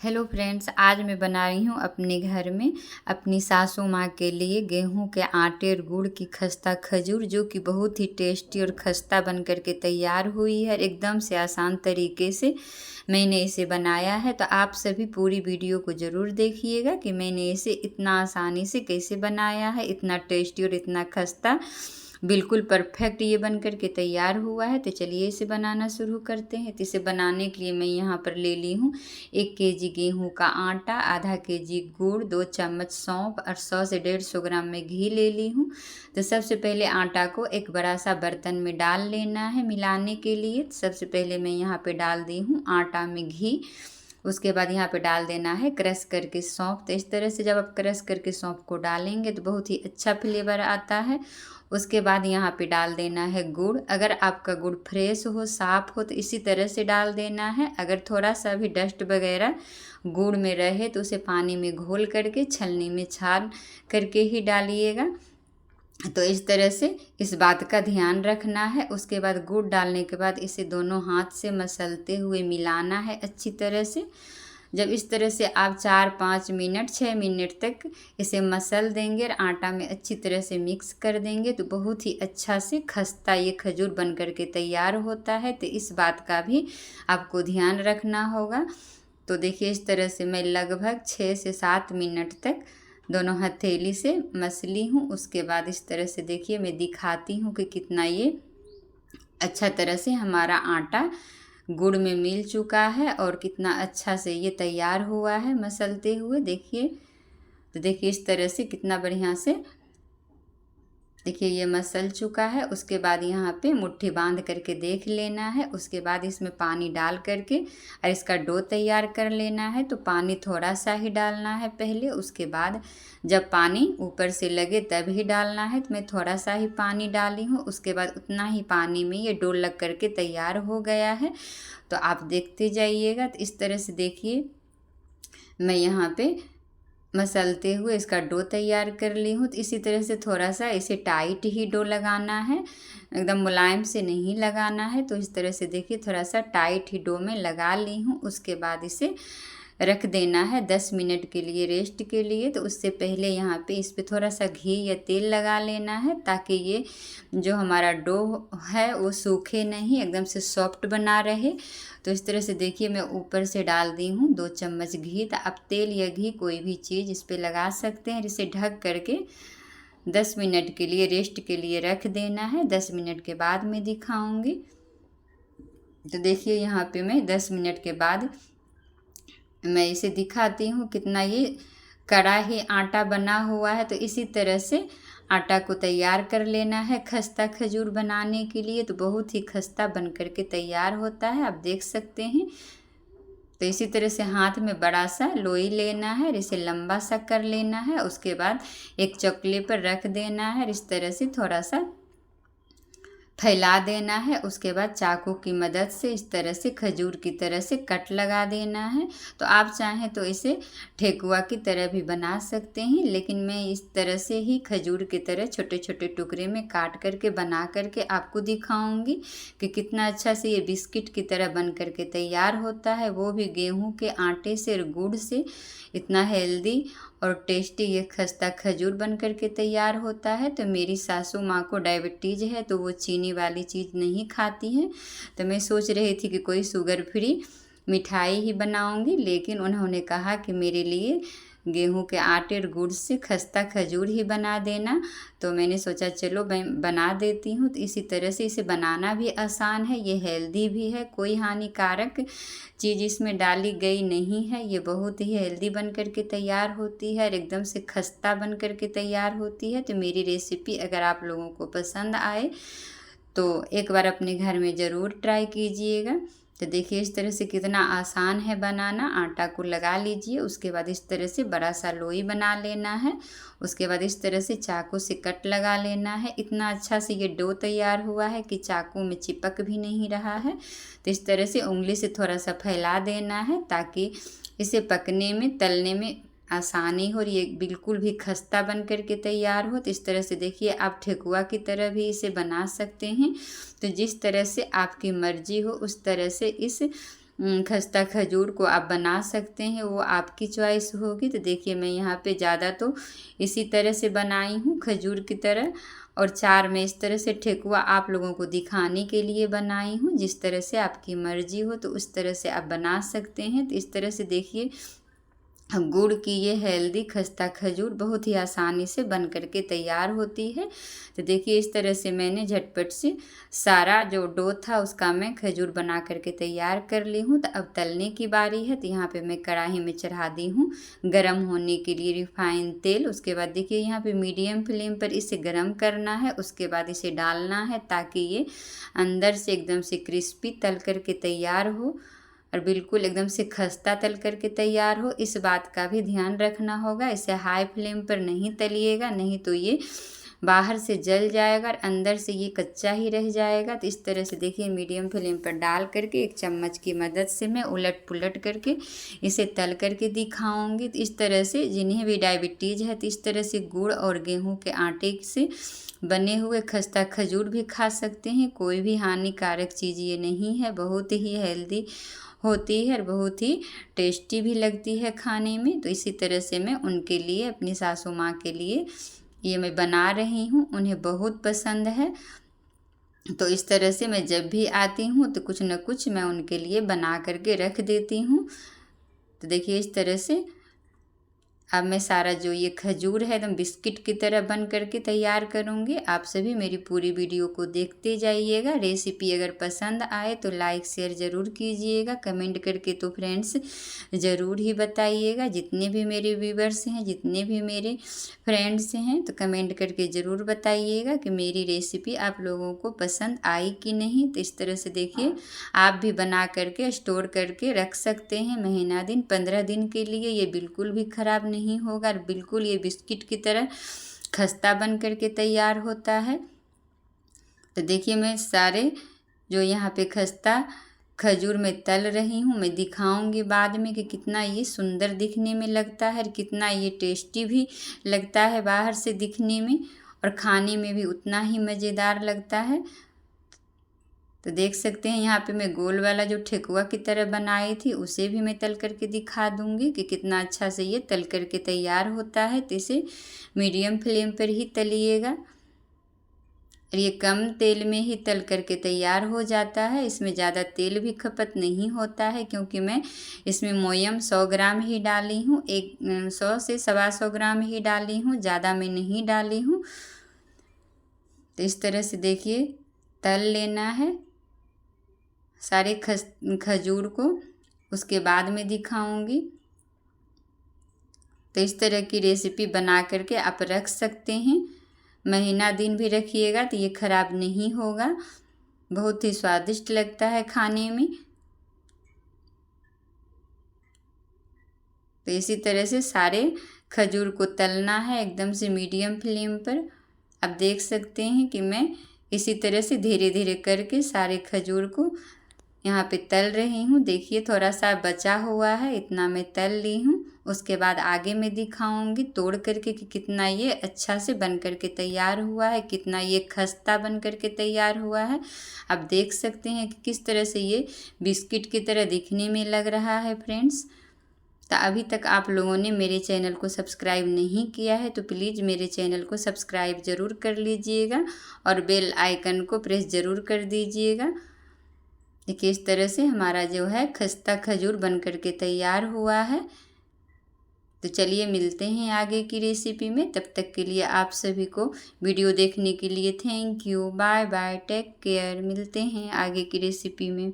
Hello friends, आज मैं बना रही हूँ अपने घर में अपनी सासू माँ के लिए गेहूं के आटे और गुड़ की खस्ता खजूर, जो कि बहुत ही टेस्टी और खस्ता बन कर के तैयार हुई है। एकदम से आसान तरीके से मैंने इसे बनाया है, तो आप सभी पूरी वीडियो को ज़रूर देखिएगा कि मैंने इसे इतना आसानी से कैसे बनाया है। इतना टेस्टी और इतना खस्ता बिल्कुल परफेक्ट ये बन कर के तैयार हुआ है। तो चलिए इसे बनाना शुरू करते हैं। तो इसे बनाने के लिए मैं यहाँ पर ले ली हूँ 1 केजी गेहूं का आटा, आधा केजी गुड़, 2 चम्मच सौंफ और 100 से 150 ग्राम में घी ले ली हूँ। तो सबसे पहले आटा को एक बड़ा सा बर्तन में डाल लेना है मिलाने के लिए। सबसे पहले मैं यहाँ पे डाल दी हूँ आटा में घी। उसके बाद यहाँ पे डाल देना है क्रश करके सौंफ। तो इस तरह से जब आप क्रश करके सौंफ को डालेंगे तो बहुत ही अच्छा फ्लेवर आता है। उसके बाद यहाँ पे डाल देना है गुड़। अगर आपका गुड़ फ्रेश हो, साफ़ हो, तो इसी तरह से डाल देना है। अगर थोड़ा सा भी डस्ट वगैरह गुड़ में रहे तो उसे पानी में घोल करके छलनी में छान करके ही डालिएगा। तो इस तरह से इस बात का ध्यान रखना है। उसके बाद गुड़ डालने के बाद इसे दोनों हाथ से मसलते हुए मिलाना है अच्छी तरह से। जब इस तरह से आप 4-5 मिनट 6 मिनट तक इसे मसल देंगे और आटा में अच्छी तरह से मिक्स कर देंगे तो बहुत ही अच्छा से खस्ता ये खजूर बन कर के तैयार होता है। तो इस बात का भी आपको ध्यान रखना होगा। तो देखिए इस तरह से मैं लगभग 6 से 7 मिनट तक दोनों हथेली से मसली हूँ। उसके बाद इस तरह से देखिए मैं दिखाती हूँ कि कितना ये अच्छा तरह से हमारा आटा गुड़ में मिल चुका है और कितना अच्छा से ये तैयार हुआ है मसलते हुए। देखिए, तो देखिए इस तरह से कितना बढ़िया से देखिए ये मसल चुका है। उसके बाद यहाँ पे मुट्ठी बांध करके देख लेना है। उसके बाद इसमें पानी डाल करके और इसका डो तैयार कर लेना है। तो पानी थोड़ा सा ही डालना है पहले, उसके बाद जब पानी ऊपर से लगे तब ही डालना है। तो मैं थोड़ा सा ही पानी डाली हूँ। उसके बाद उतना ही पानी में ये डो लग करके तैयार हो गया है। तो आप देखते जाइएगा। तो इस तरह से देखिए मैं यहाँ पे मसलते हुए इसका डो तैयार कर ली हूँ। तो इसी तरह से थोड़ा सा इसे टाइट ही डो लगाना है, एकदम मुलायम से नहीं लगाना है। तो इस तरह से देखिए थोड़ा सा टाइट ही डो में लगा ली हूँ। उसके बाद इसे रख देना है 10 मिनट के लिए रेस्ट के लिए। तो उससे पहले यहाँ पे इस पे थोड़ा सा घी या तेल लगा लेना है ताकि ये जो हमारा डो है वो सूखे नहीं, एकदम से सॉफ्ट बना रहे। तो इस तरह से देखिए मैं ऊपर से डाल दी हूँ 2 चम्मच घी। तो आप तेल या घी कोई भी चीज़ इस पर लगा सकते हैं। इसे ढक करके 10 मिनट के लिए रेस्ट के लिए रख देना है। 10 मिनट के बाद मैं दिखाऊंगी। तो देखिए यहाँ पे मैं 10 मिनट के बाद मैं इसे दिखाती हूँ कितना ये कड़ा ही आटा बना हुआ है। तो इसी तरह से आटा को तैयार कर लेना है खस्ता खजूर बनाने के लिए। तो बहुत ही खस्ता बन कर के तैयार होता है, आप देख सकते हैं। तो इसी तरह से हाथ में बड़ा सा लोई लेना है और इसे लंबा सा कर लेना है। उसके बाद एक चकले पर रख देना है और इस तरह से थोड़ा सा फैला देना है। उसके बाद चाकू की मदद से इस तरह से खजूर की तरह से कट लगा देना है। तो आप चाहें तो इसे ठेकुआ की तरह भी बना सकते हैं, लेकिन मैं इस तरह से ही खजूर की तरह छोटे छोटे टुकड़े में काट करके बना करके आपको दिखाऊंगी कि कितना अच्छा से ये बिस्किट की तरह बन करके तैयार होता है, वो भी गेहूं के आटे से और गुड़ से। इतना हेल्दी और टेस्टी ये खस्ता खजूर बन कर के तैयार होता है। तो मेरी सासू माँ को डायबिटीज़ है तो वो चीनी वाली चीज़ नहीं खाती हैं। तो मैं सोच रही थी कि कोई शुगर फ्री मिठाई ही बनाऊंगी, लेकिन उन्होंने कहा कि मेरे लिए गेहूं के आटे और गुड़ से खस्ता खजूर ही बना देना। तो मैंने सोचा चलो मैं बना देती हूँ। तो इसी तरह से इसे बनाना भी आसान है, ये हेल्दी भी है, कोई हानिकारक चीज़ इसमें डाली गई नहीं है। ये बहुत ही हेल्दी बन कर के तैयार होती है और एकदम से खस्ता बन कर के तैयार होती है। तो मेरी रेसिपी अगर आप लोगों को पसंद आए तो एक बार अपने घर में ज़रूर ट्राई कीजिएगा। तो देखिए इस तरह से कितना आसान है बनाना। आटा को लगा लीजिए, उसके बाद इस तरह से बड़ा सा लोई बना लेना है। उसके बाद इस तरह से चाकू से कट लगा लेना है। इतना अच्छा से ये डो तैयार हुआ है कि चाकू में चिपक भी नहीं रहा है। तो इस तरह से उंगली से थोड़ा सा फैला देना है ताकि इसे पकने में तलने में आसानी हो और ये बिल्कुल भी खस्ता बन कर के तैयार हो। तो इस तरह से देखिए आप ठेकुआ की तरह भी इसे बना सकते हैं। तो जिस तरह से आपकी मर्जी हो उस तरह से इस खस्ता खजूर को आप बना सकते हैं, वो आपकी चॉइस होगी। तो देखिए मैं यहाँ पे ज़्यादा तो इसी तरह से बनाई हूँ खजूर की तरह, और 4 मैं इस तरह से ठेकुआ आप लोगों को दिखाने के लिए बनाई हूँ। जिस तरह से आपकी मर्जी हो तो उस तरह से आप बना सकते हैं। तो इस तरह से देखिए गुड़ की ये हेल्दी खस्ता खजूर बहुत ही आसानी से बन करके तैयार होती है। तो देखिए इस तरह से मैंने झटपट से सारा जो डो था उसका मैं खजूर बना करके तैयार कर ली हूँ। तो अब तलने की बारी है। तो यहाँ पे मैं कढ़ाई में चढ़ा दी हूँ गरम होने के लिए रिफाइन तेल। उसके बाद देखिए यहाँ पे मीडियम फ्लेम पर इसे गरम करना है। उसके बाद इसे डालना है ताकि ये अंदर से एकदम से क्रिस्पी तल करके तैयार हो और बिल्कुल एकदम से खस्ता तल करके तैयार हो। इस बात का भी ध्यान रखना होगा, इसे हाई फ्लेम पर नहीं तलिएगा, नहीं तो ये बाहर से जल जाएगा और अंदर से ये कच्चा ही रह जाएगा। तो इस तरह से देखिए मीडियम फ्लेम पर डाल करके एक चम्मच की मदद से मैं उलट पुलट करके इसे तल करके दिखाऊंगी। तो इस तरह से जिन्हें भी डायबिटीज़ है तो इस तरह से गुड़ और गेहूं के आटे से बने हुए खस्ता खजूर भी खा सकते हैं। कोई भी हानिकारक चीज़ ये नहीं है, बहुत ही हेल्दी होती है और बहुत ही टेस्टी भी लगती है खाने में। तो इसी तरह से मैं उनके लिए, अपनी सासू माँ के लिए ये मैं बना रही हूँ, उन्हें बहुत पसंद है। तो इस तरह से मैं जब भी आती हूँ तो कुछ न कुछ मैं उनके लिए बना करके रख देती हूँ। तो देखिए इस तरह से अब मैं सारा जो ये खजूर है एकदम बिस्किट की तरह बन करके तैयार करूँगी। आप सभी मेरी पूरी वीडियो को देखते जाइएगा। रेसिपी अगर पसंद आए तो लाइक शेयर ज़रूर कीजिएगा, कमेंट करके तो फ्रेंड्स ज़रूर ही बताइएगा। जितने भी मेरे व्यूवर्स हैं, जितने भी मेरे फ्रेंड्स हैं, तो कमेंट करके ज़रूर बताइएगा कि मेरी रेसिपी आप लोगों को पसंद आई कि नहीं। तो इस तरह से देखिए आप भी बना करके स्टोर करके रख सकते हैं महीना दिन, 15 दिन के लिए। ये बिल्कुल भी ख़राब नहीं होगा और बिल्कुल ये बिस्किट की तरह खस्ता बन करके तैयार होता है। तो देखिए मैं सारे जो यहाँ पे खस्ता खजूर में तल रही हूँ, मैं दिखाऊंगी बाद में कि कितना ये सुंदर दिखने में लगता है और कितना ये टेस्टी भी लगता है बाहर से दिखने में, और खाने में भी उतना ही मज़ेदार लगता है। तो देख सकते हैं यहाँ पे मैं गोल वाला जो ठेकुआ की तरह बनाई थी उसे भी मैं तल करके दिखा दूंगी कि कितना अच्छा से ये तल करके तैयार होता है। तो इसे मीडियम फ्लेम पर ही तलिएगा और ये कम तेल में ही तल करके तैयार हो जाता है। इसमें ज़्यादा तेल भी खपत नहीं होता है क्योंकि मैं इसमें मोयम 100 ग्राम ही डाली हूँ, 100 से 125 ग्राम ही डाली हूँ, ज़्यादा मैं नहीं डाली हूँ। तो इस तरह से देखिए तल लेना है सारे खजूर को, उसके बाद में दिखाऊंगी। तो इस तरह की रेसिपी बना करके आप रख सकते हैं, महीना दिन भी रखिएगा तो ये ख़राब नहीं होगा, बहुत ही स्वादिष्ट लगता है खाने में। तो इसी तरह से सारे खजूर को तलना है एकदम से मीडियम फ्लेम पर। आप देख सकते हैं कि मैं इसी तरह से धीरे धीरे करके सारे खजूर को यहाँ पे तल रही हूँ। देखिए थोड़ा सा बचा हुआ है, इतना मैं तल ली हूँ। उसके बाद आगे मैं दिखाऊंगी तोड़ करके कि कितना ये अच्छा से बन करके तैयार हुआ है, कितना ये खस्ता बन करके तैयार हुआ है। आप देख सकते हैं कि किस तरह से ये बिस्किट की तरह दिखने में लग रहा है फ्रेंड्स। तो अभी तक आप लोगों ने मेरे चैनल को सब्सक्राइब नहीं किया है तो प्लीज़ मेरे चैनल को सब्सक्राइब ज़रूर कर लीजिएगा और बेल आइकन को प्रेस ज़रूर कर दीजिएगा। देखिए इस तरह से हमारा जो है खस्ता खजूर बन करके तैयार हुआ है। तो चलिए मिलते हैं आगे की रेसिपी में। तब तक के लिए आप सभी को वीडियो देखने के लिए thank you, bye bye, take care. मिलते हैं आगे की रेसिपी में।